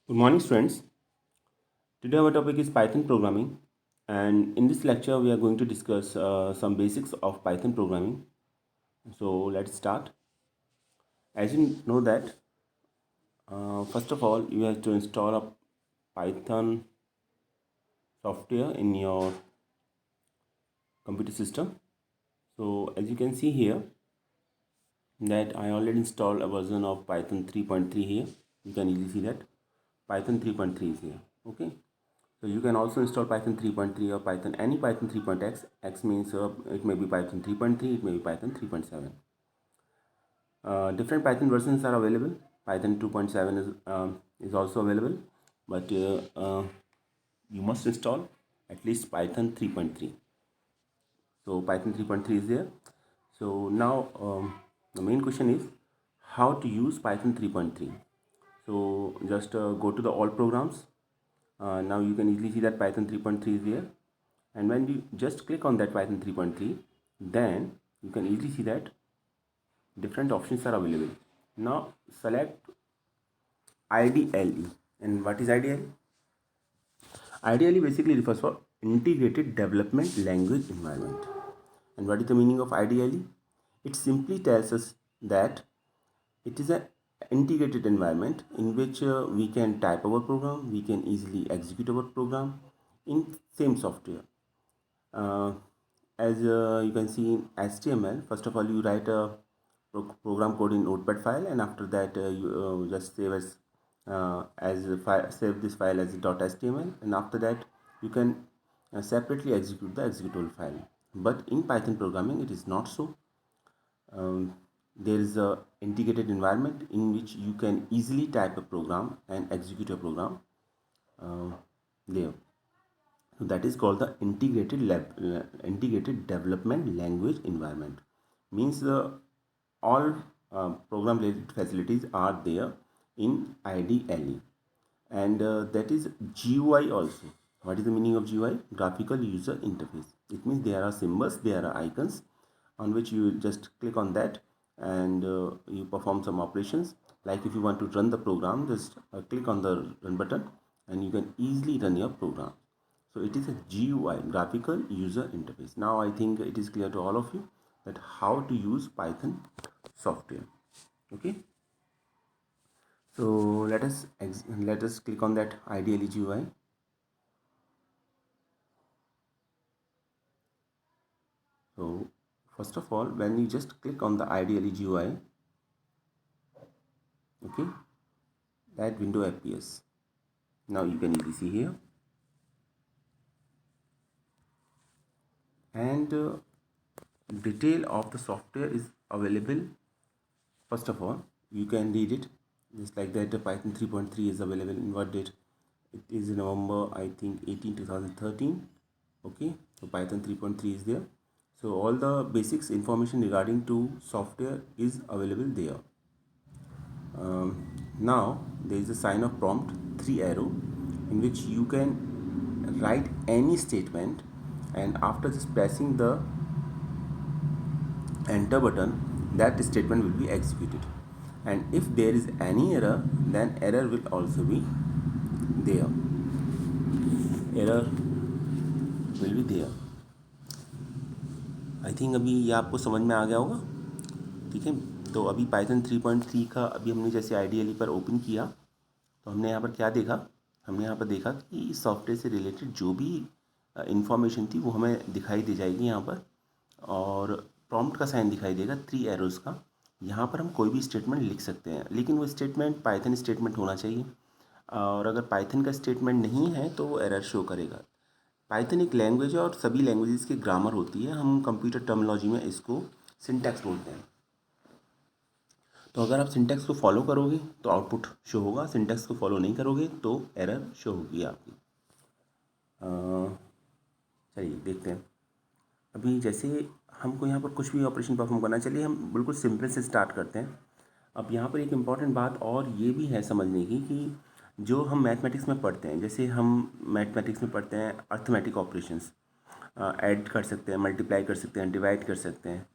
Good morning, students. Today our topic is Python programming, and in this lecture we are going to discuss some basics of Python programming. So let's start. As you know that, first of all, you have to install a Python software in your computer system. So as you can see here, that I already installed a version of Python 3.3 here. You can easily see that Python 3.3 is here. Okay. So you can also install Python 3.3 or Python any Python 3.x. X means it may be Python 3.3, it may be Python 3.7. Different Python versions are available. Python 2.7 is also available, but you must install at least Python 3.3. So Python 3.3 is there. So now the main question is how to use Python 3.3. So just go to the all programs. Now you can easily see that Python 3.3 is there, and when you just click on that Python 3.3, then you can easily see that different options are available. Now select IDLE. And what is IDLE? IDLE basically refers for Integrated Development Language Environment. And what is the meaning of IDLE? It simply tells us that it is an integrated environment in which we can type our program, we can easily execute our program in same software. As you can see in HTML, first of all you write a program code in notepad file, and after that you just save this file as .html, and after that you can separately execute the executable file. But in Python programming it is not so. There is a integrated environment in which you can easily type a program and execute a program there. So that is called the integrated development language environment. Means all program related facilities are there in IDLE, and that is GUI also. What is the meaning of GUI? Graphical user interface. It means there are symbols, there are icons on which you just click on that, and you perform some operations. Like if you want to run the program, just click on the run button and you can easily run your program. So it is a GUI, graphical user interface. Now I think it is clear to all of you that how to use Python software. Okay. So let us click on that IDLE GUI. So first of all, when you just click on the IDLE GUI, okay, that window appears. Now you can easily see here, and detail of the software is available. First of all, you can read it just like that. The Python 3.3 is available in what date? It is in November, I think 18 2013. Okay, so Python 3.3 is there. So all the basics information regarding to software is available there. Now there is a sign of prompt 3 arrow in which you can write any statement, and after just pressing the enter button, that statement will be executed, and if there is any error, then error will also be there. Error will be there. I think अभी ये आपको समझ में आ गया होगा. ठीक है. तो अभी पाइथन 3.3 का अभी हमने जैसे IDLE पर ओपन किया, तो हमने यहाँ पर क्या देखा? हमने यहाँ पर देखा कि सॉफ्टवेयर से रिलेटेड जो भी इंफॉर्मेशन थी वो हमें दिखाई दे जाएगी यहाँ पर, और प्रॉम्प्ट का साइन दिखाई देगा 3 एरोज़ का. यहाँ पर हम कोई भी स्टेटमेंट लिख सकते हैं, लेकिन वो स्टेटमेंट पाइथन स्टेटमेंट होना चाहिए, और अगर पाइथन का स्टेटमेंट नहीं है तो वो एरर शो करेगा. पाइथन एक लैंग्वेज है और सभी लैंग्वेजेस की ग्रामर होती है. हम कंप्यूटर टर्मिनोलॉजी में इसको सिंटैक्स बोलते हैं. तो अगर आप सिंटैक्स को फॉलो करोगे तो आउटपुट शो होगा, सिंटैक्स को फॉलो नहीं करोगे तो एरर शो होगी आपकी. चलिए देखते हैं. अभी जैसे हमको यहाँ पर कुछ भी ऑपरेशन परफॉर्म करना, चलिए हम बिल्कुल सिंपल से स्टार्ट करते हैं. अब यहाँ पर एक इम्पॉर्टेंट बात और ये भी है समझने की कि जो हम मैथमेटिक्स में पढ़ते हैं, जैसे हम मैथमेटिक्स में पढ़ते हैं अर्थमेटिक ऑपरेशंस, ऐड कर सकते हैं, मल्टीप्लाई कर सकते हैं, डिवाइड कर सकते हैं.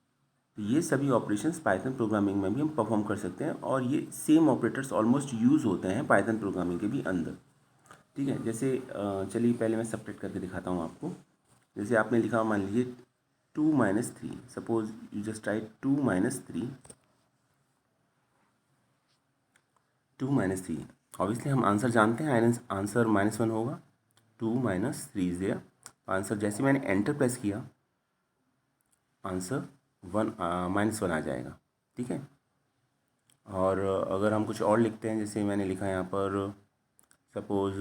तो ये सभी ऑपरेशंस पाइथन प्रोग्रामिंग में भी हम परफॉर्म कर सकते हैं और ये सेम ऑपरेटर्स ऑलमोस्ट यूज़ होते हैं पाइथन प्रोग्रामिंग के भी अंदर। ठीक है, जैसे चलिए पहले मैं सब्ट्रैक्ट करके दिखाता हूँ आपको। जैसे आपने लिखा, मान लीजिए 2 - 3, suppose you just right 2 - 3 obviously हम आंसर जानते हैं, आंसर -1 होगा। 2 - 3 इज देयर आंसर। जैसे मैंने एंटर प्रेस किया, आंसर -1 आ जाएगा। ठीक है, और अगर हम कुछ और लिखते हैं, जैसे मैंने लिखा यहाँ पर सपोज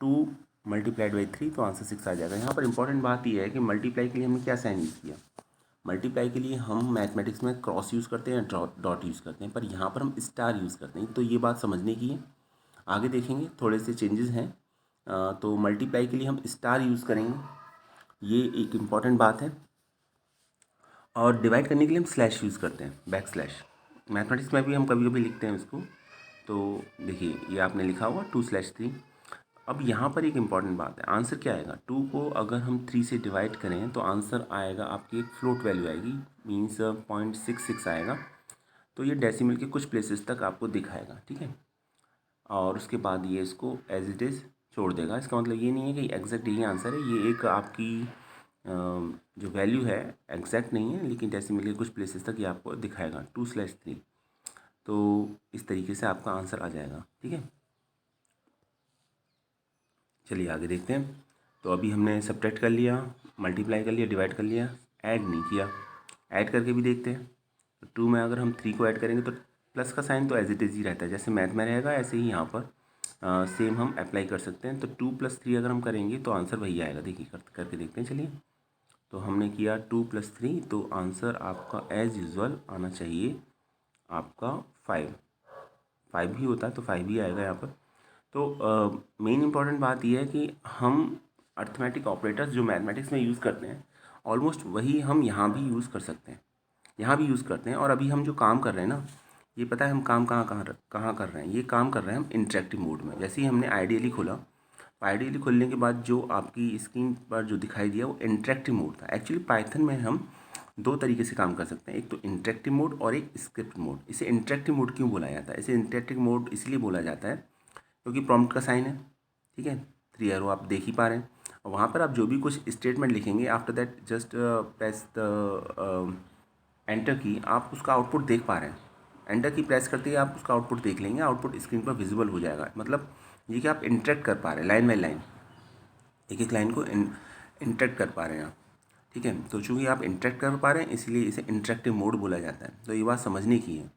2 × 3, तो आंसर 6 आ जाएगा। यहाँ पर इंपॉर्टेंट बात यह है कि मल्टीप्लाई के लिए हमने क्या साइन यूज़ किया। मल्टीप्लाई के लिए हम मैथमेटिक्स में क्रॉस यूज़ करते हैं, डॉट यूज़ करते हैं, पर यहाँ पर हम स्टार यूज़ करते हैं। तो ये बात समझने की है, आगे देखेंगे थोड़े से चेंजेस हैं। तो मल्टीप्लाई के लिए हम स्टार यूज़ करेंगे, ये एक इम्पॉर्टेंट बात है। और डिवाइड करने के लिए हम स्लैश यूज़ करते हैं, बैकस्लैश। मैथमेटिक्स में भी हम कभी कभी लिखते हैं इसको। तो देखिए ये आपने लिखा हुआ 2/3। अब यहाँ पर एक इम्पॉर्टेंट बात है, आंसर क्या आएगा। 2 को अगर हम 3 से डिवाइड करें तो आंसर आएगा आपकी एक फ्लोट वैल्यू आएगी, मीन्स 0.66 आएगा। तो ये डेसिमल के कुछ प्लेसेस तक आपको दिखाएगा। ठीक है, और उसके बाद ये इसको एज इट इज़ छोड़ देगा। इसका मतलब ये नहीं है कि एग्जैक्ट यही आंसर है, ये एक आपकी जो वैल्यू है एग्जैक्ट नहीं है, लेकिन डेसिमल के कुछ प्लेसेस तक ये आपको दिखाएगा 2/3। तो इस तरीके से आपका आंसर आ जाएगा। ठीक है, चलिए आगे देखते हैं। तो अभी हमने सब्ट्रैक्ट कर लिया, मल्टीप्लाई कर लिया, डिवाइड कर लिया, ऐड नहीं किया। ऐड करके भी देखते हैं। तो 2 में अगर हम 3 को ऐड करेंगे तो प्लस का साइन तो एज इट इज़ ही रहता है, जैसे मैथ में रहेगा ऐसे ही यहाँ पर सेम हम अप्लाई कर सकते हैं। तो 2 + 3 अगर हम करेंगे तो आंसर वही आएगा। देखिए करके देखते हैं। चलिए, तो हमने किया 2 + 3, तो आंसर आपका एज़ यूजुअल आना चाहिए आपका 5 ही होता है, तो 5 ही आएगा यहाँ पर। तो मेन इंपॉर्टेंट बात यह है कि हम अर्थमेटिक ऑपरेटर्स जो मैथमेटिक्स में यूज़ करते हैं, ऑलमोस्ट वही हम यहाँ भी यूज़ कर सकते हैं, यहाँ भी यूज़ करते हैं। और अभी हम जो काम कर रहे हैं ना, ये पता है हम काम कहाँ कर रहे हैं। ये काम कर रहे हैं हम इंटरेक्टिव मोड में। जैसे ही हमने आइडियली खोला, आइडियली खोलने के बाद जो आपकी स्क्रीन पर जो दिखाई दिया वो इंटरेक्टिव मोड था। एक्चुअली पाइथन में हम दो तरीके से काम कर सकते हैं, एक तो इंटरेक्टिव मोड और एक स्क्रिप्ट मोड। इसे इंटरेक्टिव मोड क्यों बोला जाता है? इसे इंटरेक्टिव मोड इसलिए बोला जाता है क्योंकि प्रॉम्प्ट का साइन है। ठीक है, 3 एरो आप देख ही पा रहे हैं, और वहाँ पर आप जो भी कुछ स्टेटमेंट लिखेंगे, after that just press the enter की, आप उसका आउटपुट देख पा रहे हैं। एंटर की प्रेस करते ही आप उसका आउटपुट देख लेंगे, आउटपुट स्क्रीन पर विजिबल हो जाएगा। मतलब ये कि आप इंटरेक्ट कर पा रहे हैं लाइन बाई लाइन, एक एक लाइन को इंटरेक्ट कर पा रहे हैं आप। ठीक है, तो चूँकि आप इंटरेक्ट कर पा रहे हैं इसलिए इसे इंटरेक्टिव मोड बोला जाता है। तो ये बात समझने की है।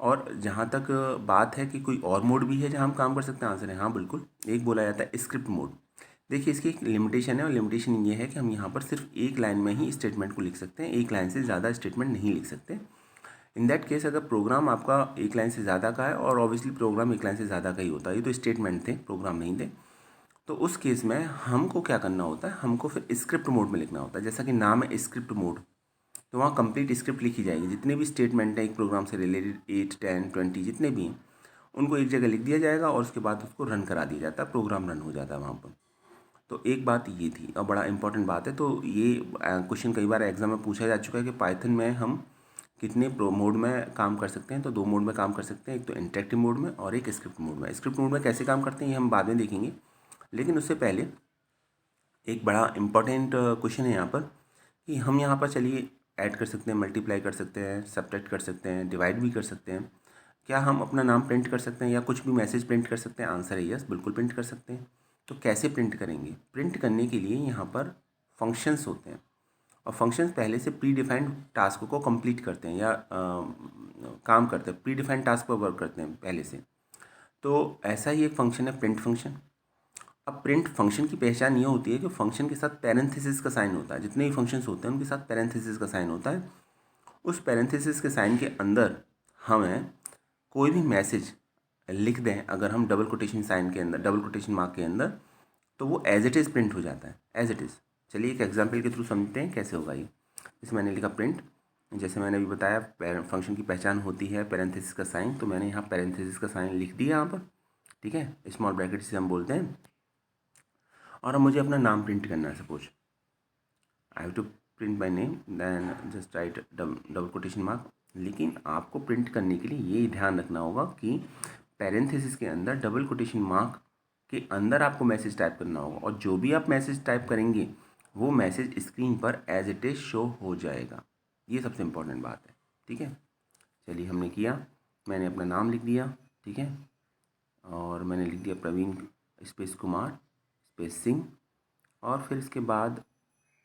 और जहाँ तक बात है कि कोई और मोड भी है जहाँ हम काम कर सकते हैं, आंसर है हाँ बिल्कुल। एक बोला जाता है स्क्रिप्ट मोड। देखिए इसकी एक लिमिटेशन है, और लिमिटेशन ये है कि हम यहाँ पर सिर्फ एक लाइन में ही स्टेटमेंट को लिख सकते हैं, एक लाइन से ज़्यादा स्टेटमेंट नहीं लिख सकते। इन दैट केस अगर प्रोग्राम आपका एक लाइन से ज़्यादा का है, और ऑब्वियसली प्रोग्राम एक लाइन से ज़्यादा का ही होता है, ये तो स्टेटमेंट थे, प्रोग्राम नहीं थे, तो उस केस में हमको क्या करना होता है, हमको फिर स्क्रिप्ट मोड में लिखना होता है। जैसा कि नाम है स्क्रिप्ट मोड, तो वहाँ कंप्लीट स्क्रिप्ट लिखी जाएगी। जितने भी स्टेटमेंट हैं एक प्रोग्राम से रिलेटेड, 8, 10, 20 जितने भी हैं, उनको एक जगह लिख दिया जाएगा और उसके बाद उसको रन करा दिया जाता है, प्रोग्राम रन हो जाता है वहाँ पर। तो एक बात ये थी, और बड़ा इंपॉर्टेंट बात है। तो ये क्वेश्चन कई बार एग्जाम में पूछा जा चुका है कि पाइथन में हम कितने मोड में काम कर सकते हैं। तो 2 मोड में काम कर सकते हैं, एक तो इंटरेक्टिव मोड में और एक स्क्रिप्ट मोड में। स्क्रिप्ट मोड में कैसे काम करते हैं ये हम बाद में देखेंगे, लेकिन उससे पहले एक बड़ा इंपॉर्टेंट क्वेश्चन है यहाँ पर कि हम यहाँ पर चलिए ऐड कर सकते हैं, मल्टीप्लाई कर सकते हैं, सब्ट्रैक्ट कर सकते हैं, डिवाइड भी कर सकते हैं। क्या हम अपना नाम प्रिंट कर सकते हैं या कुछ भी मैसेज प्रिंट कर सकते हैं? आंसर है यस, बिल्कुल प्रिंट कर सकते हैं। तो कैसे प्रिंट करेंगे? प्रिंट करने के लिए यहाँ पर फंक्शंस होते हैं, और फंक्शंस पहले से प्री डिफाइंड टास्क को कंप्लीट करते हैं या काम करते हैं, प्री डिफाइंड टास्क पर वर्क करते हैं पहले से। तो ऐसा ही एक फंक्शन है प्रिंट फंक्शन। अब प्रिंट फंक्शन की पहचान ये होती है कि फंक्शन के साथ पैरेंथेसिस का साइन होता है। जितने भी फंक्शंस होते हैं उनके साथ पैरेंथेसिस का साइन होता है। उस पैरेंथेसिस के साइन के अंदर हमें कोई भी मैसेज लिख दें अगर हम डबल कोटेशन साइन के अंदर, डबल कोटेशन मार्क के अंदर, तो वो एज इट इज़ प्रिंट हो जाता है, एज इट इज़। चलिए एक एग्जाम्पल के थ्रू समझते हैं कैसे होगा ये। जैसे मैंने लिखा प्रिंट, जैसे मैंने अभी बताया फंक्शन की पहचान होती है पैरेंथेसिस का साइन, तो मैंने यहाँ पैरेंथेसिस का साइन लिख दिया यहाँ पर। ठीक है, स्मॉल ब्रैकेट से हम बोलते हैं। और अब मुझे अपना नाम प्रिंट करना है। Suppose I have to print by name then just write double quotation mark. लेकिन आपको प्रिंट करने के लिए ये ध्यान रखना होगा कि पैरेंथेसिस के अंदर डबल कोटेशन मार्क के अंदर आपको मैसेज टाइप करना होगा, और जो भी आप मैसेज टाइप करेंगे वो मैसेज स्क्रीन पर एज इट इज़ शो हो जाएगा। ये सबसे इम्पोर्टेंट बात है, ठीक है। चलिए हमने किया, मैंने अपना नाम लिख दिया, ठीक है, और मैंने लिख दिया प्रवीण स्पेस कुमार स्पेस सिंह, और फिर इसके बाद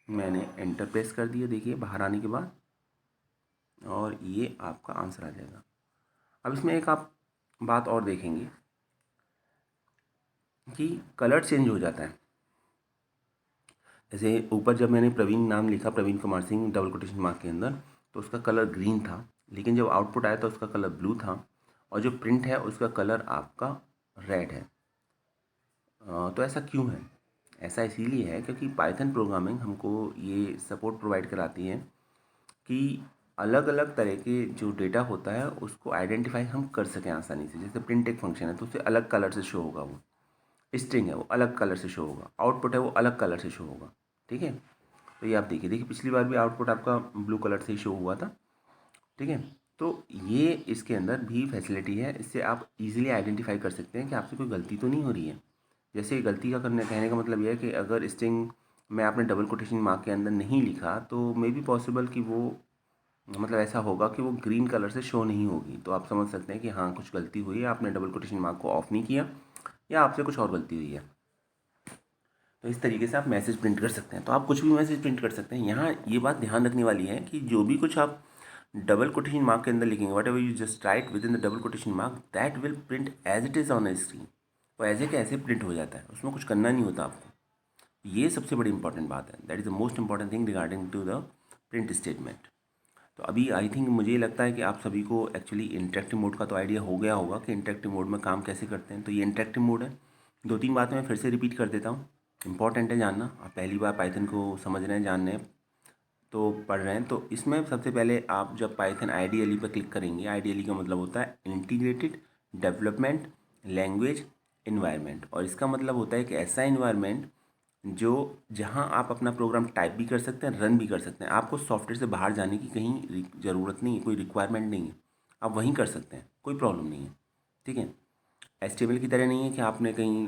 मैंने एंटर प्रेस कर दिया, देखिए बाहर आने के बाद, और ये आपका आंसर आ जाएगा। अब इसमें एक आप बात और देखेंगे कि कलर चेंज हो जाता है। जैसे ऊपर जब मैंने प्रवीण नाम लिखा, Praveen Kumar Singh double quotation mark के अंदर, तो उसका कलर ग्रीन था, लेकिन जब आउटपुट आया तो उसका कलर ब्लू था, और जो प्रिंट है उसका कलर आपका रेड है। तो ऐसा क्यों है? ऐसा इसीलिए है क्योंकि पाइथन प्रोग्रामिंग हमको ये सपोर्ट प्रोवाइड कराती है कि अलग अलग तरह के जो डेटा होता है उसको आइडेंटिफाई हम कर सकें आसानी से। जैसे प्रिंट एक फंक्शन है तो उसे अलग कलर से शो होगा, वो स्ट्रिंग है वो अलग कलर से शो होगा, आउटपुट है वो अलग कलर से शो होगा, ठीक है। तो ये आप देखिए पिछली बार भी आउटपुट आपका ब्लू कलर से शो हुआ था, ठीक है। तो ये इसके अंदर भी फैसिलिटी है, इससे आप इजीली आइडेंटिफाई कर सकते हैं कि आपसे कोई गलती तो नहीं हो रही है। जैसे गलती का कहने का मतलब यह है कि अगर स्ट्रिंग में आपने डबल कोटेशन मार्क के अंदर नहीं लिखा तो मे बी पॉसिबल कि वो मतलब ऐसा होगा कि वो ग्रीन कलर से शो नहीं होगी। तो आप समझ सकते हैं कि हाँ कुछ गलती हुई है, आपने डबल कोटेशन मार्क को ऑफ नहीं किया, या आपसे कुछ और गलती हुई है। तो इस तरीके से आप मैसेज प्रिंट कर सकते हैं। तो आप कुछ भी मैसेज प्रिंट कर सकते हैं। यहाँ ये बात ध्यान रखने वाली है कि जो भी कुछ आप डबल कोटेशन मार्क के अंदर लिखेंगे, whatever you just write within the double quotation mark, that will print as it is on a screen. वो ऐसे के ऐसे प्रिंट हो जाता है, उसमें कुछ करना नहीं होता आपको। ये सबसे बड़ी इंपॉर्टेंट बात है, that is the most important thing regarding to the print statement. तो अभी आई थिंक मुझे लगता है कि आप सभी को एक्चुअली इंटरेक्टिव मोड का तो आइडिया हो गया होगा कि इंटरेक्टिव मोड में काम कैसे करते हैं। तो ये इंटरेक्टिव मोड है। दो तीन बातें मैं फिर से रिपीट कर देता हूँ, इंपॉर्टेंट है जानना। आप पहली बार पाइथन को समझ रहे हैं, जान रहे हैं, तो पढ़ रहे हैं, तो इसमें सबसे पहले आप जब पाइथन आईडीएलई पर क्लिक करेंगे, आईडीएलई का मतलब होता है इंटीग्रेटेड डेवलपमेंट लैंग्वेज इन्वायरमेंट, और इसका मतलब होता है कि ऐसा इन्वायरमेंट जो जहां आप अपना प्रोग्राम टाइप भी कर सकते हैं, रन भी कर सकते हैं। आपको सॉफ्टवेयर से बाहर जाने की कहीं ज़रूरत नहीं है, कोई रिक्वायरमेंट नहीं है, आप वहीं कर सकते हैं, कोई प्रॉब्लम नहीं है, ठीक है। HTML की तरह नहीं है कि आपने कहीं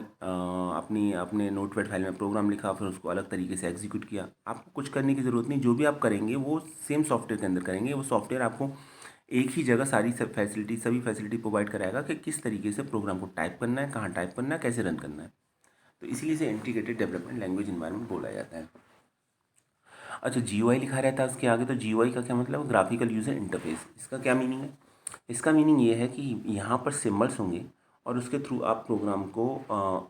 अपनी अपने नोटपैड फाइल में प्रोग्राम लिखा फिर उसको अलग तरीके से एग्जीक्यूट किया। आपको कुछ करने की ज़रूरत नहीं, जो भी आप करेंगे वो सेम सॉफ्टवेयर के अंदर करेंगे। वो सॉफ्टवेयर आपको एक ही जगह सारी सभी फैसिलिटी प्रोवाइड कराएगा कि किस तरीके से प्रोग्राम को टाइप करना है, कहाँ टाइप करना है, कैसे रन करना है। तो इसीलिए से इंटीग्रेटेड डेवलपमेंट लैंग्वेज इन्वायरमेंट बोला जाता है। अच्छा, GUI लिखा रहता है उसके आगे, तो GUI का क्या मतलब? Graphical user interface. इसका क्या मीनिंग है? इसका मीनिंग ये है कि यहाँ पर सिम्बल्स होंगे और उसके थ्रू आप प्रोग्राम को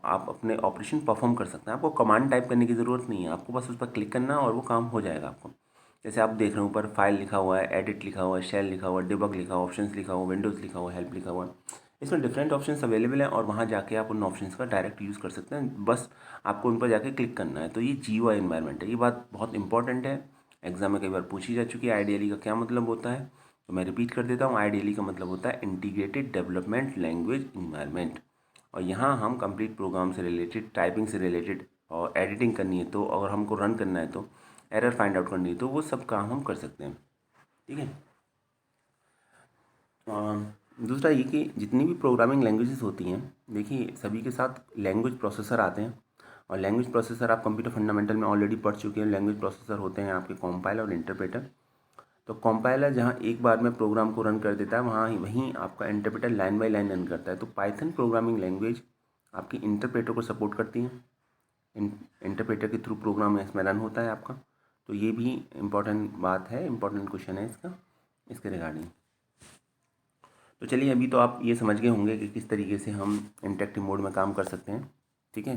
आप अपने ऑपरेशन परफॉर्म कर सकते हैं। आपको कमांड टाइप करने की ज़रूरत नहीं है, आपको बस उस पर क्लिक करना है और वो काम हो जाएगा आपको। जैसे आप देख रहे हो ऊपर फाइल लिखा हुआ है, एडिट लिखा हुआ है, शेल लिखा हुआ है, डिबग लिखा हुआ, ऑप्शंस लिखा हुआ, विंडोज़ लिखा हुआ, हेल्प लिखा हुआ है। इसमें डिफरेंट ऑप्शंस अवेलेबल हैं और वहाँ जाके आप उन ऑप्शंस का डायरेक्ट यूज़ कर सकते हैं। बस आपको उन पर जाके क्लिक करना है। तो ये GUI एनवायरनमेंट है। ये बात बहुत इंपॉर्टेंट है, एग्जाम में कई बार पूछी जा चुकी है। आईडीएलई का क्या मतलब होता है, तो मैं रिपीट कर देता हूँ। आईडीएलई का मतलब होता है इंटीग्रेटेड डेवलपमेंट लैंग्वेज इन्वायरमेंट। और यहाँ हम कंप्लीट प्रोग्राम से रिलेटेड, टाइपिंग से रिलेटेड, और एडिटिंग करनी है तो, अगर हमको रन करना है तो, एरर फाइंड आउट करनी है तो, वो सब काम हम कर सकते हैं, ठीक है। दूसरा ये कि जितनी भी प्रोग्रामिंग लैंग्वेजेस होती हैं, देखिए सभी के साथ लैंग्वेज प्रोसेसर आते हैं। और लैंग्वेज प्रोसेसर आप कंप्यूटर फंडामेंटल में ऑलरेडी पढ़ चुके हैं। लैंग्वेज प्रोसेसर होते हैं आपके कंपाइलर और इंटरप्रेटर। तो कंपाइलर जहाँ एक बार में प्रोग्राम को रन कर देता है, वहीं आपका interpreter line by line run करता है। तो पाइथन प्रोग्रामिंग लैंग्वेज आपकी इंटरप्रेटर को सपोर्ट करती है। इंटरप्रेटर के थ्रू प्रोग्राम इसमें रन होता है आपका। तो ये भी इम्पॉर्टेंट बात है, इम्पॉर्टेंट क्वेश्चन है इसके रिगार्डिंग। तो चलिए, अभी तो आप ये समझ गए होंगे कि किस तरीके से हम इंटरेक्टिव मोड में काम कर सकते हैं, ठीक है।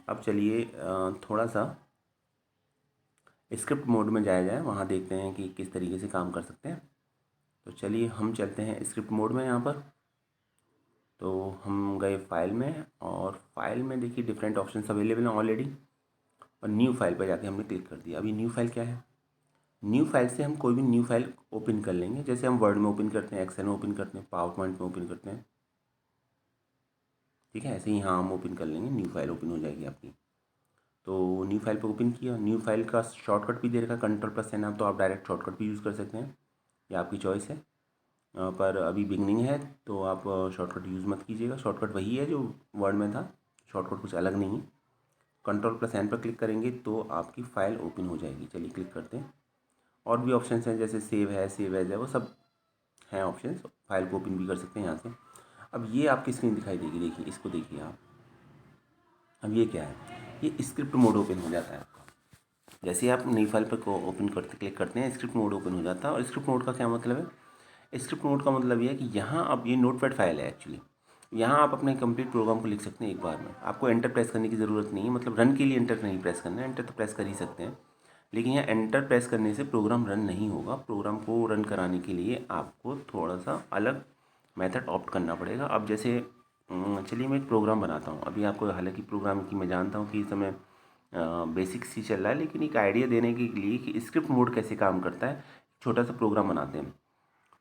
अब चलिए थोड़ा सा स्क्रिप्ट मोड में जाया जाए, वहाँ देखते हैं कि किस तरीके से काम कर सकते हैं। तो चलिए हम चलते हैं स्क्रिप्ट मोड में यहाँ पर। तो हम गए फाइल में, और फाइल में देखिए डिफरेंट ऑप्शंस अवेलेबल हैं ऑलरेडी, और न्यू फाइल पर जाके हमने क्लिक कर दिया। अभी न्यू फाइल क्या है? न्यू फाइल से हम कोई भी न्यू फाइल ओपन कर लेंगे। जैसे हम वर्ड में ओपन करते हैं, एक्सेल में ओपन करते हैं, पावर पॉइंट में ओपन करते हैं, ठीक है। ऐसे ही यहाँ हम ओपन कर लेंगे, न्यू फाइल ओपन हो जाएगी आपकी। तो न्यू फाइल पर ओपन किया, न्यू फाइल का शॉर्टकट भी दे रखा Ctrl+N आप, तो आप डायरेक्ट शॉर्टकट भी यूज़ कर सकते हैं, ये आपकी चॉइस है। पर अभी बिगनिंग है तो आप शॉर्टकट यूज़ मत कीजिएगा, शॉर्टकट वही है जो वर्ड में था, शॉर्टकट कुछ अलग नहीं है। Ctrl+N पर क्लिक करेंगे तो आपकी फ़ाइल ओपन हो जाएगी। चलिए क्लिक करते हैं। और भी ऑप्शन हैं जैसे सेव है, सेव एज है, वो सब हैं ऑप्शन, फाइल को ओपन भी कर सकते हैं यहाँ से। अब ये आपकी स्क्रीन दिखाई देगी, देखिए इसको देखिए आप। अब ये क्या है, ये स्क्रिप्ट मोड ओपन हो जाता है आपका। जैसे ही आप नई फाइल पर को ओपन करते क्लिक करते हैं, स्क्रिप्ट मोड ओपन हो जाता है। और स्क्रिप्ट मोड का क्या मतलब है, स्क्रिप्ट मोड का मतलब ये है कि यहाँ अब ये नोटपैड फाइल है एक्चुअली, यहाँ आप अपने कंप्लीट प्रोग्राम को लिख सकते हैं एक बार में। आपको एंटर प्रेस करने की ज़रूरत नहीं है, मतलब रन के लिए एंटर नहीं प्रेस करना है, एंटर तो प्रेस कर ही सकते हैं, लेकिन यहाँ एंटर प्रेस करने से प्रोग्राम रन नहीं होगा। प्रोग्राम को रन कराने के लिए आपको थोड़ा सा अलग मेथड ऑप्ट करना पड़ेगा। अब जैसे चलिए मैं एक प्रोग्राम बनाता हूँ अभी आपको, हालांकि प्रोग्राम की मैं जानता हूँ कि इस समय बेसिक्स ही चल रहा है, लेकिन एक आइडिया देने के लिए कि स्क्रिप्ट मोड कैसे काम करता है, छोटा सा प्रोग्राम बनाते हैं।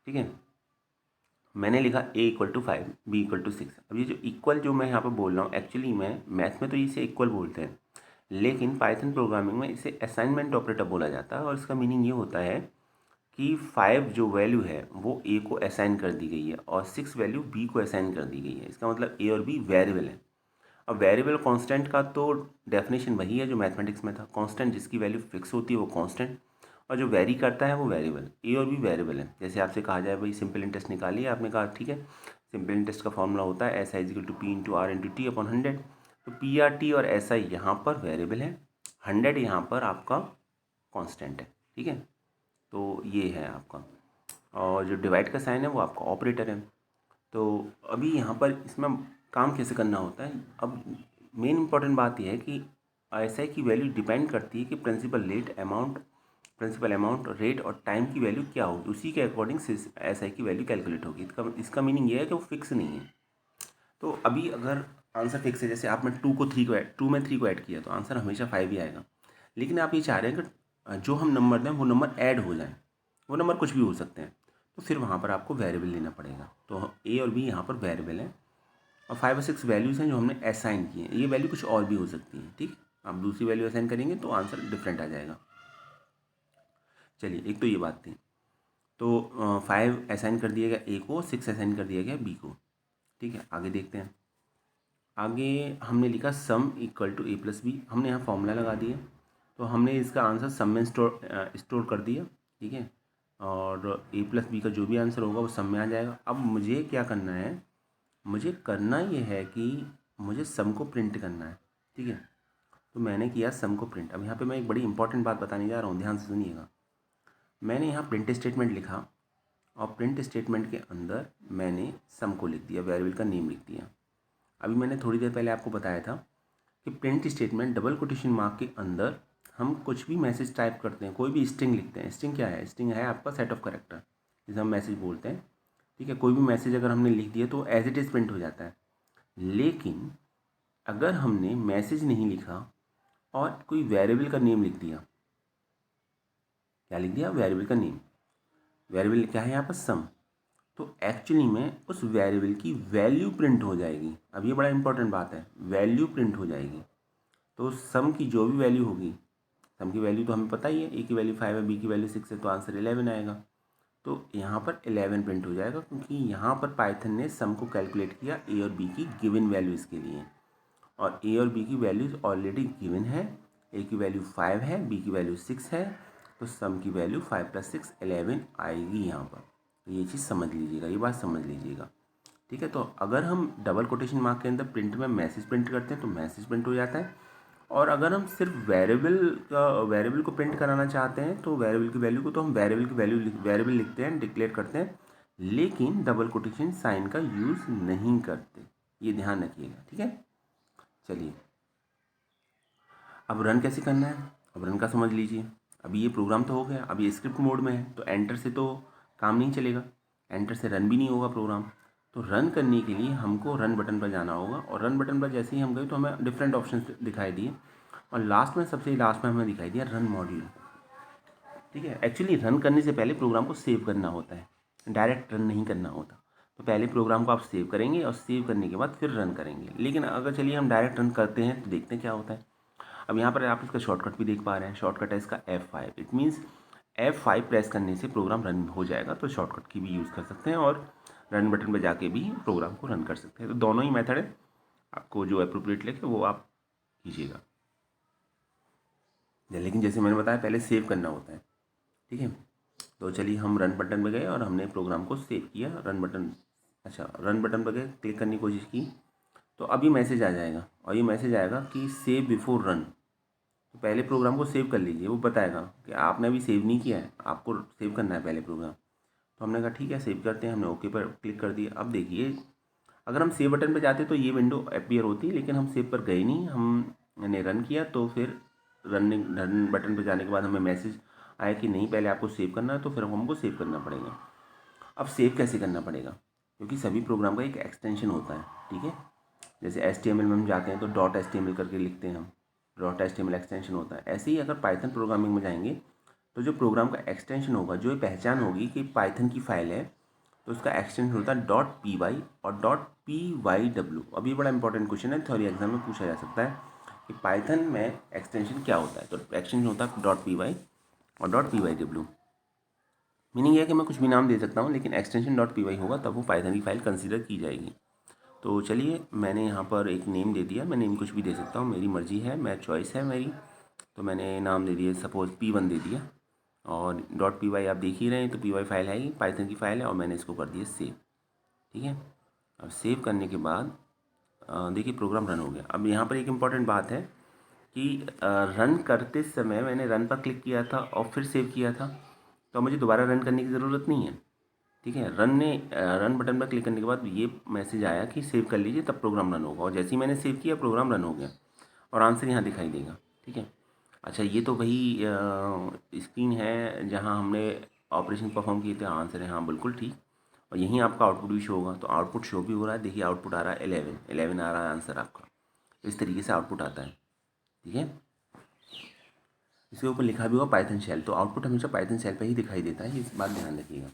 ठीक है, मैंने लिखा a=5 b=6। अब ये जो इक्वल जो मैं यहाँ पर बोल रहा हूँ, एक्चुअली मैं मैथ में तो इसे इक्वल बोलते हैं, लेकिन पाइथन प्रोग्रामिंग में इसे असाइनमेंट ऑपरेटर बोला जाता है। और इसका मीनिंग ये होता है कि 5 जो वैल्यू है वो a को असाइन कर दी गई है और 6 वैल्यू b को असाइन कर दी गई है। इसका मतलब a और b वेरिएबल है। अब वेरिएबल कांस्टेंट का तो डेफिनेशन वही है जो मैथमेटिक्स में था, कांस्टेंट जिसकी वैल्यू फिक्स होती है वो कांस्टेंट, और जो वेरी करता है वो वेरिएबल। ए और बी वेरिएबल है। जैसे आपसे कहा जाए भाई सिंपल इंटरेस्ट निकालिए, आपने कहा ठीक है, सिंपल इंटरेस्ट का फॉर्मूला होता है SI=P×R×T/100। तो PR/T और SI यहाँ पर वेरिएबल है, 100 यहाँ पर आपका कांस्टेंट है। ठीक है, तो ये है आपका, और जो डिवाइड का साइन है वो आपका ऑपरेटर है। तो अभी यहाँ पर इसमें काम कैसे करना होता है, अब मेन इंपॉर्टेंट बात यह है कि SI की वैल्यू डिपेंड करती है कि प्रिंसिपल अमाउंट रेट और टाइम की वैल्यू क्या होगी, उसी के अकॉर्डिंग SI की वैल्यू कैलकुलेट होगी। इसका मीनिंग ये है कि वो फिक्स नहीं है। तो अभी अगर आंसर फिक्स है, जैसे आपने 2 में 3 को ऐड किया तो आंसर हमेशा 5 ही आएगा। लेकिन आप ये चाह रहे हैं कि जो हम नंबर दें वो नंबर ऐड हो जाए, वो नंबर कुछ भी हो सकते हैं, तो फिर वहाँ पर आपको वेरिएबल लेना पड़ेगा। तो A और B यहाँ पर वेरिएबल है, और 5 और 6 वैल्यूज़ हैं जो हमने असाइन किए हैं। ये वैल्यू कुछ और भी हो सकती है। ठीक, आप दूसरी वैल्यू असाइन करेंगे तो आंसर डिफरेंट आ जाएगा। चलिए, एक तो ये बात थी। तो 5 असाइन कर दिया गया A को, 6 असाइन कर दिया गया B को। ठीक है, आगे देखते हैं। आगे हमने लिखा सम =A+B, हमने यहाँ फॉर्मूला लगा दिया, तो हमने इसका आंसर सम में स्टोर कर दिया। ठीक है, और A+B का जो भी आंसर होगा वो सम में आ जाएगा। अब मुझे क्या करना है, मुझे करना ये है कि मुझे सम को प्रिंट करना है। ठीक है, तो मैंने किया सम को प्रिंट। अब यहाँ पे मैं एक बड़ी इंपॉर्टेंट बात बताने जा रहा हूँ, ध्यान से सुनिएगा। मैंने यहाँ प्रिंट स्टेटमेंट लिखा, और प्रिंट स्टेटमेंट के अंदर मैंने सम को लिख दिया, वेरिएबल का नेम लिख दिया। अभी मैंने थोड़ी देर पहले आपको बताया था कि print statement double quotation mark के अंदर हम कुछ भी मैसेज टाइप करते हैं, कोई भी स्ट्रिंग लिखते हैं। स्ट्रिंग क्या है, स्ट्रिंग है आपका सेट ऑफ कैरेक्टर, जिसे हम मैसेज बोलते हैं। ठीक है, कोई भी मैसेज अगर हमने लिख दिया तो एज इट इज़ प्रिंट हो जाता है। लेकिन अगर हमने मैसेज नहीं लिखा और कोई वेरिएबल का नेम लिख दिया, क्या लिख दिया, वेरिएबल का नेम, वेरिएबल क्या है यहाँ पर सम, तो एक्चुअली में उस वेरिएबल की वैल्यू प्रिंट हो जाएगी। अब ये बड़ा इंपॉर्टेंट बात है, वैल्यू प्रिंट हो जाएगी। तो सम की जो भी वैल्यू होगी, सम की वैल्यू तो हमें पता ही है, A की वैल्यू 5 है, B की वैल्यू 6 है, तो आंसर 11 आएगा। तो यहाँ पर 11 प्रिंट हो जाएगा, क्योंकि यहाँ पर पाइथन ने सम को कैलकुलेट किया A और B की गिवन वैल्यूज़ के लिए, और A और B की वैल्यूज़ ऑलरेडी गिवन है। A की वैल्यू 5 है, B की वैल्यू 6 है, तो सम की वैल्यू 5 + 6 11 आएगी यहाँ पर। तो ये चीज़ समझ लीजिएगा, ये बात समझ लीजिएगा। ठीक है, तो अगर हम डबल कोटेशन मार्क के अंदर प्रिंट में मैसेज प्रिंट करते हैं तो मैसेज प्रिंट हो जाता है, और अगर हम सिर्फ वेरिएबल को प्रिंट कराना चाहते हैं तो वेरिएबल की वैल्यू को तो हम वेरिएबल लिखते हैं, डिक्लेयर करते हैं, लेकिन डबल कोटेशन साइन का यूज़ नहीं करते। ये ध्यान रखिएगा। ठीक है, चलिए अब रन कैसे करना है, अब रन का समझ लीजिए। अभी ये प्रोग्राम तो हो गया, अभी स्क्रिप्ट मोड में है, तो एंटर से तो काम नहीं चलेगा, एंटर से रन भी नहीं होगा प्रोग्राम। तो रन करने के लिए हमको रन बटन पर जाना होगा, और रन बटन पर जैसे ही हम गए तो हमें डिफरेंट ऑप्शन दिखाई दिए, और सबसे लास्ट में हमें दिखाई दिया रन मॉड्यूल। ठीक है, एक्चुअली रन करने से पहले प्रोग्राम को सेव करना होता है, डायरेक्ट रन नहीं करना होता। तो पहले प्रोग्राम को आप सेव करेंगे, और सेव करने के बाद फिर रन करेंगे। लेकिन अगर चलिए हम डायरेक्ट रन करते हैं तो देखते हैं क्या होता है। अब यहाँ पर आप इसका शॉर्टकट भी देख पा रहे हैं, शॉर्टकट है इसका F5। It means F5 press करने से प्रोग्राम रन हो जाएगा। तो शॉर्टकट की भी यूज़ कर सकते हैं और रन बटन पर जाके भी प्रोग्राम को रन कर सकते हैं। तो दोनों ही मेथड है, आपको जो अप्रोप्रिएट लगे वो आप कीजिएगा। लेकिन जैसे मैंने बताया पहले सेव करना होता है, ठीक है। तो चलिए हम रन बटन पे गए और हमने प्रोग्राम को सेव किया। रन बटन, अच्छा रन बटन पर गए, क्लिक करने की कोशिश की, तो अभी मैसेज आ जाएगा और ये मैसेज आएगा कि सेव बिफोर रन। तो पहले प्रोग्राम को सेव कर लीजिए, वो बताएगा कि आपने अभी सेव नहीं किया है, आपको सेव करना है पहले प्रोग्राम। तो हमने कहा ठीक है सेव करते हैं, हमने ओके पर क्लिक कर दिया। अब देखिए अगर हम सेव बटन पर जाते तो ये विंडो अपीयर होती, लेकिन हम सेव पर गए नहीं, हमने रन किया। तो फिर रन बटन पर जाने के बाद हमें मैसेज आया कि नहीं पहले आपको सेव करना है, तो फिर हमको सेव करना पड़ेगा। अब सेव कैसे करना पड़ेगा, क्योंकि सभी प्रोग्राम का एक एक्सटेंशन होता है, ठीक है। जैसे HTML में हम जाते हैं तो .html करके लिखते हैं हम, .html एक्सटेंशन होता है। ऐसे ही अगर पाइथन प्रोग्रामिंग में जाएंगे तो जो प्रोग्राम का एक्सटेंशन होगा, जो ये पहचान होगी कि पाइथन की फाइल है, तो उसका एक्सटेंशन होता है .py और .pyw। अब ये बड़ा इंपॉर्टेंट क्वेश्चन है, थ्योरी एग्जाम में पूछा जा सकता है कि पाइथन में एक्सटेंशन क्या होता है। तो एक्सटेंशन होता है .py और .pyw। मीनिंग है कि मैं कुछ भी नाम दे सकता हूँ, लेकिन एक्सटेंशन .py होगा तब वो पाइथन की फाइल कंसीडर की जाएगी। तो चलिए मैंने यहाँ पर एक नेम दे दिया, मैं नेम कुछ भी दे सकता हूँ, मेरी मर्ज़ी है, मैं चॉइस है मेरी। तो मैंने नाम दे दिया, सपोज़ P1 दे दिया और .py आप देख ही रहे हैं, तो py फाइल है ही, पाइथन की फाइल है, और मैंने इसको कर दिया सेव, ठीक है। अब सेव करने के बाद देखिए प्रोग्राम रन हो गया। अब यहाँ पर एक इम्पॉर्टेंट बात है कि रन करते समय मैंने रन पर क्लिक किया था और फिर सेव किया था, तो मुझे दोबारा रन करने की ज़रूरत नहीं है, ठीक है। रन बटन पर क्लिक करने के बाद ये मैसेज आया कि सेव कर लीजिए तब प्रोग्राम रन होगा, और जैसे ही मैंने सेव किया प्रोग्राम रन हो गया और आंसर यहाँ दिखाई देगा, ठीक है। अच्छा ये तो वही स्क्रीन है जहाँ हमने ऑपरेशन परफॉर्म किए थे, आंसर है हाँ बिल्कुल ठीक। और यहीं आपका आउटपुट भी शो होगा, तो आउटपुट शो भी हो रहा है, देखिए आउटपुट आ रहा है 11 आ रहा है आंसर आपका। इस तरीके से आउटपुट आता है, ठीक है। इसके ऊपर लिखा भी हुआ पाइथन शेल, तो आउटपुट हमेशा पाइथन शेल पे ही दिखाई देता है, इस बात ध्यान रखिएगा।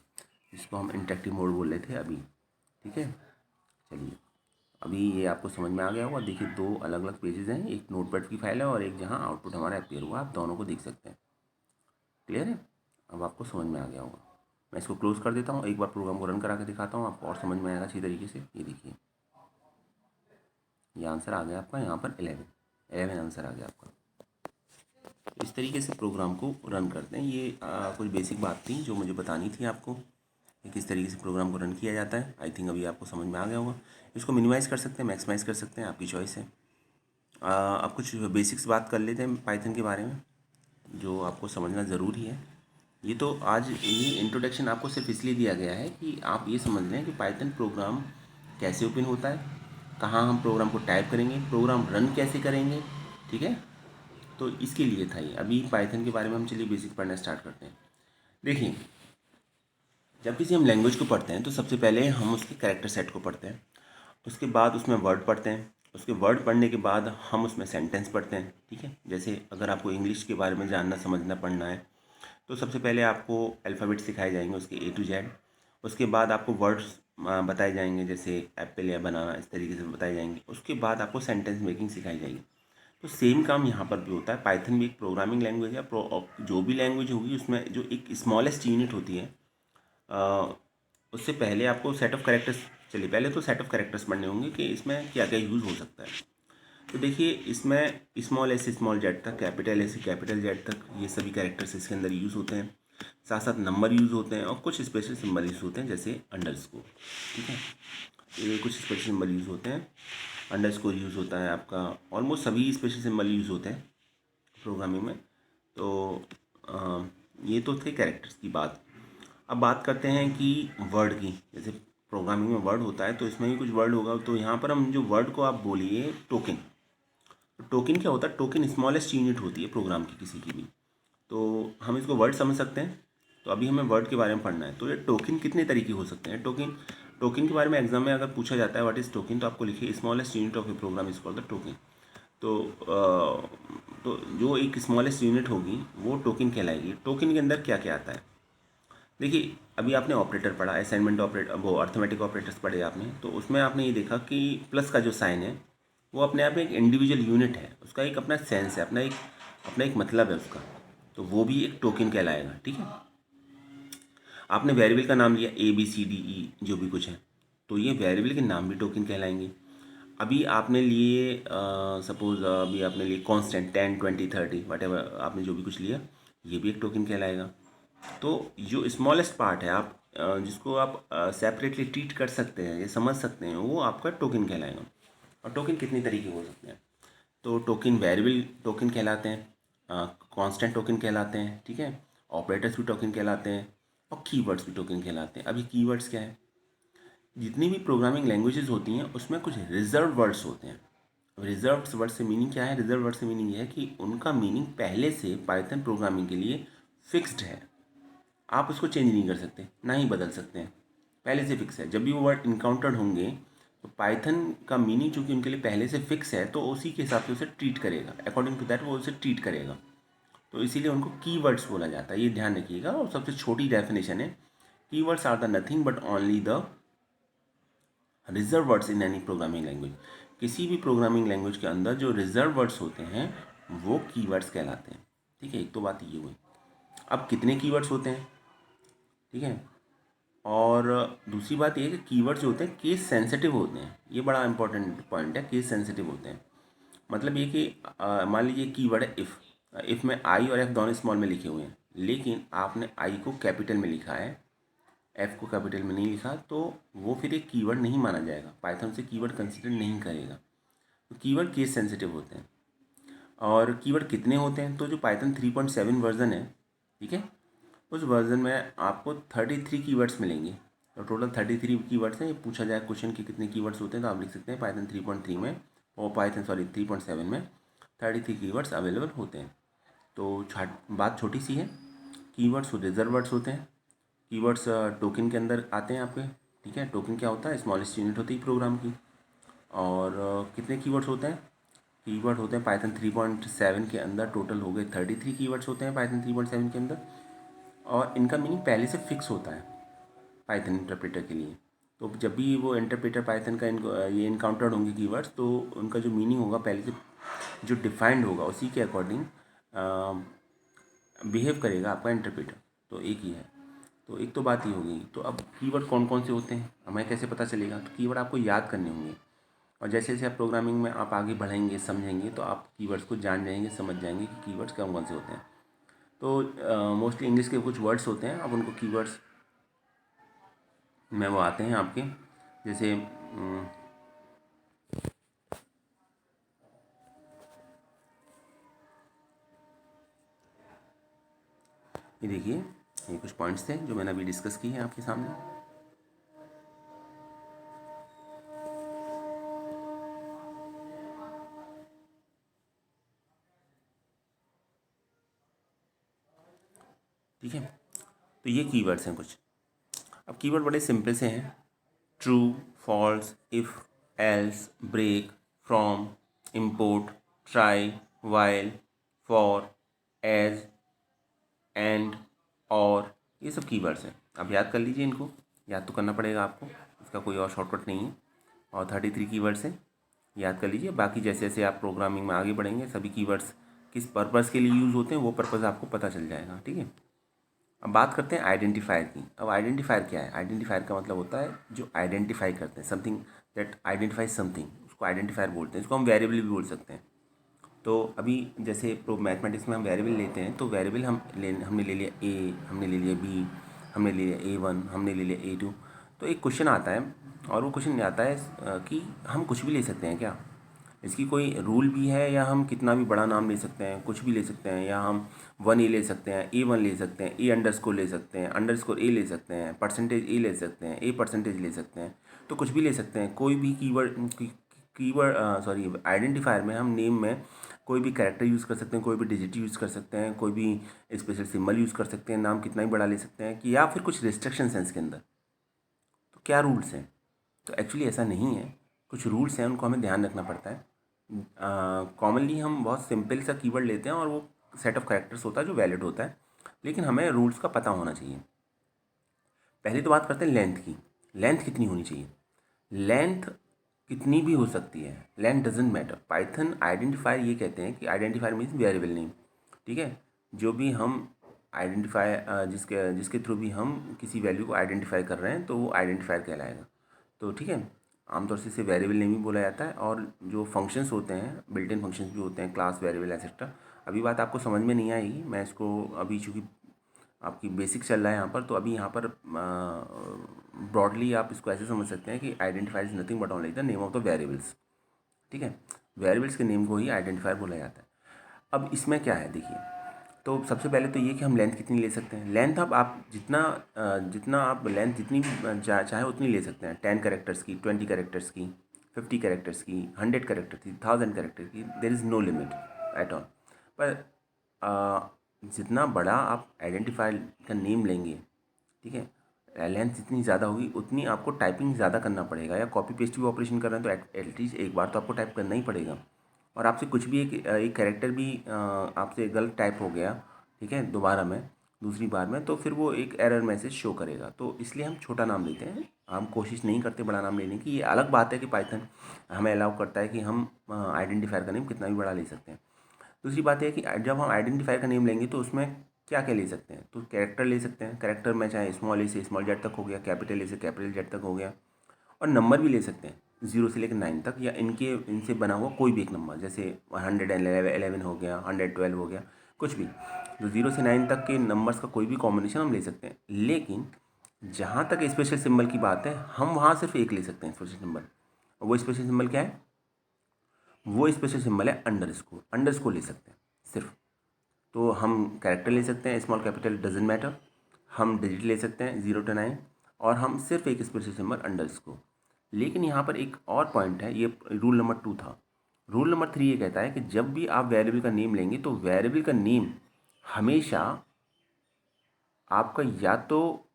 जिसको हम इंटरेक्टिव मोड बोल रहे थे अभी, ठीक है। चलिए अभी ये आपको समझ में आ गया होगा। देखिए दो अलग अलग पेजेस हैं, एक नोटपैड की फाइल है और एक जहाँ आउटपुट हमारा अपीयर हुआ, आप दोनों को देख सकते हैं। क्लियर है, अब आपको समझ में आ गया होगा। मैं इसको क्लोज़ कर देता हूँ, एक बार प्रोग्राम को रन करा के दिखाता हूँ, आपको और समझ में आएगा अच्छी तरीके से। ये देखिए ये आंसर आ गया आपका, यहाँ पर 11 आंसर आ गया आपका। इस तरीके से प्रोग्राम को रन करते हैं। ये कुछ बेसिक बात थी जो मुझे बतानी थी आपको कि किस तरीके से प्रोग्राम को रन किया जाता है। आई थिंक अभी आपको समझ में आ गया होगा। इसको मिनिमाइज़ कर सकते हैं, मैक्सिमाइज़ कर सकते हैं, आपकी चॉइस है। अब कुछ बेसिक्स बात कर लेते हैं पाइथन के बारे में, जो आपको समझना ज़रूरी है। ये तो आज ये इंट्रोडक्शन आपको सिर्फ इसलिए दिया गया है कि आप ये समझ लें कि पाइथन प्रोग्राम कैसे ओपन होता है, कहाँ हम प्रोग्राम को टाइप करेंगे, प्रोग्राम रन कैसे करेंगे, ठीक है। तो इसके लिए था ये। अभी पाइथन के बारे में हम चलिए बेसिक पढ़ना स्टार्ट करते हैं। देखिए जब किसी हम लैंग्वेज को पढ़ते हैं तो सबसे पहले हम उसके कैरेक्टर सेट को पढ़ते हैं, उसके बाद उसमें वर्ड पढ़ते हैं, उसके वर्ड पढ़ने के बाद हम उसमें सेंटेंस पढ़ते हैं, ठीक है। जैसे अगर आपको इंग्लिश के बारे में जानना, समझना, पढ़ना है तो सबसे पहले आपको अल्फ़ाबेट सिखाए जाएंगे उसके A to Z। उसके बाद आपको वर्ड्स बताए जाएंगे, जैसे एप्पल या बनाना, इस तरीके से बताए जाएंगे। उसके बाद आपको सेंटेंस मेकिंग सिखाई जाएगी। तो सेम काम यहाँ पर भी होता है। पाइथन भी एक प्रोग्रामिंग लैंग्वेज है। जो भी लैंग्वेज होगी उसमें जो एक स्मॉलेस्ट यूनिट होती है, उससे पहले आपको सेट ऑफ कैरेक्टर्स, चलिए पहले तो सेट ऑफ कैरेक्टर्स पढ़ने होंगे कि इसमें क्या क्या यूज़ हो सकता है। तो देखिए इसमें स्मॉल एस से स्मॉल जेड तक, कैपिटल एस से कैपिटल जेड तक, ये सभी कैरेक्टर्स इसके अंदर यूज़ होते हैं। साथ साथ नंबर यूज़ होते हैं और कुछ स्पेशल सिंबल यूज़ होते हैं, जैसे अंडरस्कोर, ठीक है। ये कुछ स्पेशल सिंबल यूज़ होते हैं, अंडरस्कोर यूज़ होता है आपका, ऑलमोस्ट सभी स्पेशल सिंबल यूज़ होते हैं प्रोग्रामिंग में। तो ये तो थे कैरेक्टर्स की बात। अब बात करते हैं कि वर्ड की। जैसे प्रोग्रामिंग में वर्ड होता है तो इसमें भी कुछ वर्ड होगा। तो यहाँ पर हम जो वर्ड को आप बोलिए टोकन। तो टोकन क्या होता है, टोकन स्मॉलेस्ट यूनिट होती है प्रोग्राम की किसी की भी। तो हम इसको वर्ड समझ सकते हैं। तो अभी हमें वर्ड के बारे में पढ़ना है। तो ये टोकन कितने तरीके हो सकते हैं। टोकन के बारे में एग्जाम में अगर पूछा जाता है व्हाट इज़ टोकन, तो आपको लिखिए smallest unit of a program is called the token. तो जो एक स्मॉलेस्ट यूनिट होगी वो टोकन कहलाएगी। टोकन के अंदर क्या क्या आता है, देखिए अभी आपने ऑपरेटर पढ़ा, असाइनमेंट ऑपरेटर, वो अर्थमेटिक ऑपरेटर्स पढ़े आपने, तो उसमें आपने ये देखा कि प्लस का जो साइन है वो अपने आप में एक इंडिविजुअल यूनिट है, उसका एक अपना सेंस है, अपना एक मतलब है उसका, तो वो भी एक टोकन कहलाएगा। ठीक है, आपने वेरिएबल का नाम लिया ABCDE जो भी कुछ है, तो ये वेरिएबल के नाम भी टोकन कहलाएंगे। अभी आपने लिए सपोज अभी आपने लिए कांस्टेंट 10 20 30 वट एवर, आपने जो भी कुछ लिया ये भी एक टोकन कहलाएगा। तो जो स्मॉलेस्ट पार्ट है आप जिसको आप सेपरेटली ट्रीट कर सकते हैं या समझ सकते हैं, वो आपका टोकन कहलाएगा। और टोकन कितनी तरीके हो सकते हैं, तो टोकन वेरिएबल टोकन कहलाते हैं, कांस्टेंट टोकन कहलाते हैं, ठीक है, ऑपरेटर्स भी टोकन कहलाते हैं, और कीवर्ड्स भी टोकन कहलाते हैं। अभी कीवर्ड्स क्या है, जितनी भी प्रोग्रामिंग लैंग्वेजेस होती हैं उसमें कुछ रिजर्व वर्ड्स होते हैं। रिजर्व वर्ड से मीनिंग क्या है, रिजर्व वर्ड से मीनिंग ये है कि उनका मीनिंग पहले से पाइथन प्रोग्रामिंग के लिए फिक्स्ड है, आप उसको चेंज नहीं कर सकते, ना ही बदल सकते हैं, पहले से फिक्स है। जब भी वो वर्ड इनकाउंटर्ड होंगे तो पाइथन का मीनिंग चूंकि उनके लिए पहले से फिक्स है, तो उसी के हिसाब से उसे ट्रीट करेगा, अकॉर्डिंग टू दैट वो उसे ट्रीट करेगा। तो इसीलिए उनको कीवर्ड्स बोला जाता है, ये ध्यान रखिएगा। और सबसे छोटी डेफिनेशन है, keywords are the nothing but only the reserved words in any programming language. किसी भी प्रोग्रामिंग लैंग्वेज के अंदर जो रिजर्व वर्ड्स होते हैं वो कीवर्ड्स कहलाते हैं। ठीक है, एक तो बात ये हुई। अब कितने कीवर्ड्स होते हैं, ठीक है, और दूसरी बात ये है कि कीवर्ड्स जो होते हैं केस सेंसिटिव होते हैं, ये बड़ा इंपॉर्टेंट पॉइंट है, केस सेंसिटिव होते हैं। मतलब ये कि मान लीजिए कीवर्ड है इफ़ में आई और एफ दोनों स्मॉल में लिखे हुए हैं, लेकिन आपने आई को कैपिटल में लिखा है, एफ को कैपिटल में नहीं लिखा, तो वो फिर एक कीवर्ड नहीं माना जाएगा, पाइथन से कीवर्ड कंसिडर नहीं करेगा। तो कीवर्ड केस सेंसिटिव होते हैं। और कीवर्ड कितने होते हैं, तो जो पाइथन 3.7 वर्जन है, ठीक है, उस वर्जन में आपको 33 कीवर्ड्स मिलेंगे। तो टोटल 33 कीवर्ड्स हैं। ये पूछा जाए क्वेश्चन कि कितने कीवर्ड्स होते हैं, तो आप लिख सकते हैं पाइथन 3.3 में और पाइथन 3.7 में 33 कीवर्ड्स अवेलेबल होते हैं। तो बात छोटी सी है, कीवर्ड्स रिजर्व वर्ड्स होते हैं। कीवर्ड्स टोकन के अंदर आते हैं आपके, ठीक है। टोकन क्या होता है, स्मॉलेस्ट यूनिट होती है प्रोग्राम की। और कितने कीवर्ड्स होते हैं, कीवर्ड होते हैं पाइथन 3.7 के अंदर टोटल हो गए 33 कीवर्ड्स होते हैं पाइथन 3.7 के अंदर। और इनका मीनिंग पहले से फिक्स होता है पाइथन इंटरप्रेटर के लिए। तो जब भी वो इंटरप्रेटर पाइथन का ये इनकाउंटर्ड होंगे कीवर्ड्स, तो उनका जो मीनिंग होगा पहले से जो डिफाइंड होगा उसी के अकॉर्डिंग बिहेव करेगा आपका इंटरप्रेटर। तो एक ही है। तो एक तो बात ये हो गई। तो अब कीवर्ड कौन कौन से होते हैं हमें कैसे पता चलेगा, तो कीवर्ड आपको याद करने होंगे। और जैसे जैसे आप प्रोग्रामिंग में आप आगे बढ़ेंगे समझेंगे, तो आप कीवर्ड्स को जान जाएंगे, समझ जाएंगे कि कीवर्ड्स कौन कौन से होते हैं। तो मोस्टली इंग्लिश के कुछ वर्ड्स होते हैं, अब उनको कीवर्ड्स में वो आते हैं आपके, जैसे ये देखिए, ये कुछ पॉइंट्स थे जो मैंने अभी डिस्कस किए हैं आपके सामने। ठीक है, तो ये कीवर्ड्स हैं कुछ। अब कीवर्ड बड़े सिंपल से हैं, true, false, if, else, break, from, import, try, while, for, as, and, और, ये सब कीवर्ड्स हैं। अब याद कर लीजिए, इनको याद तो करना पड़ेगा आपको, इसका कोई और शॉर्टकट नहीं है। और 33 कीवर्ड्स हैं, याद कर लीजिए। बाकी जैसे जैसे आप प्रोग्रामिंग में आगे बढ़ेंगे, सभी कीवर्ड्स किस पर्पज़ के लिए यूज़ होते हैं वो पर्पज़ आपको पता चल जाएगा। ठीक है, अब बात करते हैं आइडेंटिफायर की। अब आइडेंटिफायर क्या है, आइडेंटिफायर का मतलब होता है जो आइडेंटिफाई करते हैं, समथिंग दैट आइडेंटिफाई समथिंग, उसको आइडेंटिफायर बोलते हैं। इसको हम वेरिएबल भी बोल सकते हैं। तो अभी जैसे मैथमेटिक्स में हम वेरिएबल लेते हैं, तो वेरिएबल हमने ले लिया ए, हमने ले लिया बी, हमने ले लिया A1, हमने ले लिया A2। तो एक क्वेश्चन आता है, और वो क्वेश्चन आता है कि हम कुछ भी ले सकते हैं क्या, इसकी कोई रूल भी है, या हम कितना भी बड़ा नाम ले सकते हैं, कुछ भी ले सकते हैं, या हम 1A ले सकते हैं, A1 ले सकते हैं, A अंडरस्कोर ले सकते हैं, अंडरस्कोर A ले सकते हैं, परसेंटेज A ले सकते हैं, A परसेंटेज ले सकते हैं। तो कुछ भी ले सकते हैं, कोई भी आइडेंटिफायर में हम नेम में कोई भी कैरेक्टर यूज़ कर सकते हैं, कोई भी डिजिट यूज़ कर सकते हैं, कोई भी स्पेशल सिंबल यूज़ कर सकते हैं, नाम कितना ही बड़ा ले सकते हैं, कि या फिर कुछ रिस्ट्रिक्शंस हैं इसके अंदर। तो क्या रूल्स हैं, तो एक्चुअली ऐसा नहीं है, कुछ रूल्स हैं, उनको हमें ध्यान रखना पड़ता है। कॉमनली हम बहुत सिंपल सा कीवर्ड लेते हैं और वो सेट ऑफ कैरेक्टर्स होता है जो वैलिड होता है, लेकिन हमें रूल्स का पता होना चाहिए। पहले तो बात करते हैं लेंथ की। लेंथ कितनी होनी चाहिए, लेंथ कितनी भी हो सकती है, length doesn't matter. Python identifier ये कहते हैं कि आइडेंटिफायर मीन्स वेरिएबल नेम, ठीक है। जो भी हम आइडेंटिफाई जिसके जिसके थ्रू भी हम किसी वैल्यू को आइडेंटिफाई कर रहे हैं तो वो आइडेंटिफायर कहलाएगा। तो ठीक है, आमतौर से इसे वेरिएबल नेम ही बोला जाता है। और जो फंक्शंस होते हैं, बिल्ट इन फंक्शंस भी होते हैं, क्लास, वेरिएबल, एक्सेट्रा। अभी बात आपको समझ में नहीं आएगी, मैं इसको अभी चूँकि आपकी बेसिक चल रहा है यहाँ पर, तो अभी यहाँ पर ब्रॉडली आप इसको ऐसे समझ सकते हैं कि identifier is nothing but only the name of the variables, ठीक है। वेरिएबल्स के नेम को ही आइडेंटिफायर बोला जाता है। अब इसमें क्या है देखिए, तो सबसे पहले तो ये कि हम लेंथ कितनी ले सकते हैं। लेंथ अब आप जितना आप लेंथ जितनी चाहे उतनी ले सकते हैं। 10 कैरेक्टर्स की, 20 कैरेक्टर्स की, 50 कैरेक्टर्स की, 100 कैरेक्टर की, 1000 कैरेक्टर की, there is no limit at all. पर जितना बड़ा आप आइडेंटिफायर का नेम लेंगे, ठीक है, लेंथ जितनी ज़्यादा होगी उतनी आपको टाइपिंग ज़्यादा करना पड़ेगा। या कॉपी पेस्ट भी ऑपरेशन कर रहे हैं तो एटलीस्ट एक बार तो आपको टाइप करना ही पड़ेगा। और आपसे कुछ भी एक कैरेक्टर भी आपसे गलत टाइप हो गया, ठीक है, दोबारा में, दूसरी बार में, तो फिर वो एक एरर मैसेज शो करेगा। तो इसलिए हम छोटा नाम लेते हैं, हम कोशिश नहीं करते बड़ा नाम लेने की। ये अलग बात है कि पाइथन हमें अलाउ करता है कि हम आइडेंटिफायर का नेम कितना भी बड़ा ले सकते हैं। दूसरी बात है कि जब हम आइडेंटिफायर का नेम लेंगे तो उसमें क्या क्या ले सकते हैं, तो कैरेक्टर ले सकते हैं। कैरेक्टर में चाहे स्मॉल ए से स्मॉल जेड तक हो गया, कैपिटल ए से कैपिटल जेड तक हो गया। और नंबर भी ले सकते हैं 0 से लेकर 9 तक, या इनसे बना हुआ कोई भी एक नंबर, जैसे 111 हो गया, 112 हो गया, कुछ भी। तो 0 से 9 तक के नंबर्स का कोई भी कॉम्बिनेशन हम ले सकते हैं। लेकिन जहाँ तक स्पेशल सिंबल की बात है, हम वहाँ सिर्फ एक ले सकते हैं स्पेशल सिंबल। और वो स्पेशल सिंबल क्या है? वो स्पेशल सिंबल है अंडरस्कोर। अंडरस्कोर ले सकते हैं सिर्फ। तो हम कैरेक्टर ले सकते हैं, स्मॉल कैपिटल डजेंट मैटर। हम डिजिट ले सकते हैं 0 to 9, और हम सिर्फ एक स्पेशल सिंबल अंडरस्कोर। लेकिन यहाँ पर एक और पॉइंट है, ये रूल नंबर 2 था। रूल नंबर 3 ये कहता है कि जब भी आप वेरिएबल का नेम लेंगे तो वेरिएबल का नेम हमेशा आपका या तो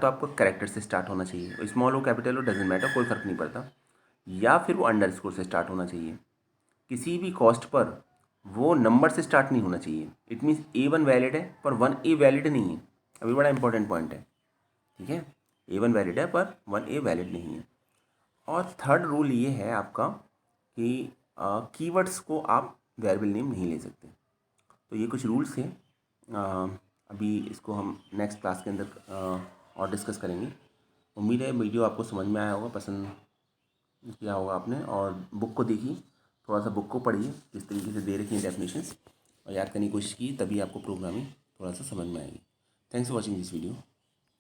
आपको कैरेक्टर से स्टार्ट होना चाहिए, स्मॉल हो कैपिटल हो डजेंट मैटर, कोई फ़र्क नहीं पड़ता, या फिर वो अंडरस्कोर से स्टार्ट होना चाहिए। किसी भी कॉस्ट पर वो नंबर से स्टार्ट नहीं होना चाहिए। इट मीन्स A1 वैलिड है पर 1A वैलिड नहीं है। अभी बड़ा इंपॉर्टेंट पॉइंट है, ठीक है। A1 वैलिड है पर 1A वैलिड नहीं है। और थर्ड रूल ये है आपका कि कीवर्ड्स को आप वेरिएबल नेम नहीं ले सकते। तो ये कुछ रूल्स हैं। अभी इसको हम नेक्स्ट क्लास के अंदर और डिस्कस करेंगे। उम्मीद है वीडियो आपको समझ में आया होगा, पसंद किया होगा आपने। और बुक को देखिए, थोड़ा सा बुक को पढ़िए, किस तरीके से दे रखी है डेफिनेशंस, और याद करने की कोशिश की, तभी आपको प्रोग्रामिंग थोड़ा सा समझ में आएगी। Thanks for watching this video.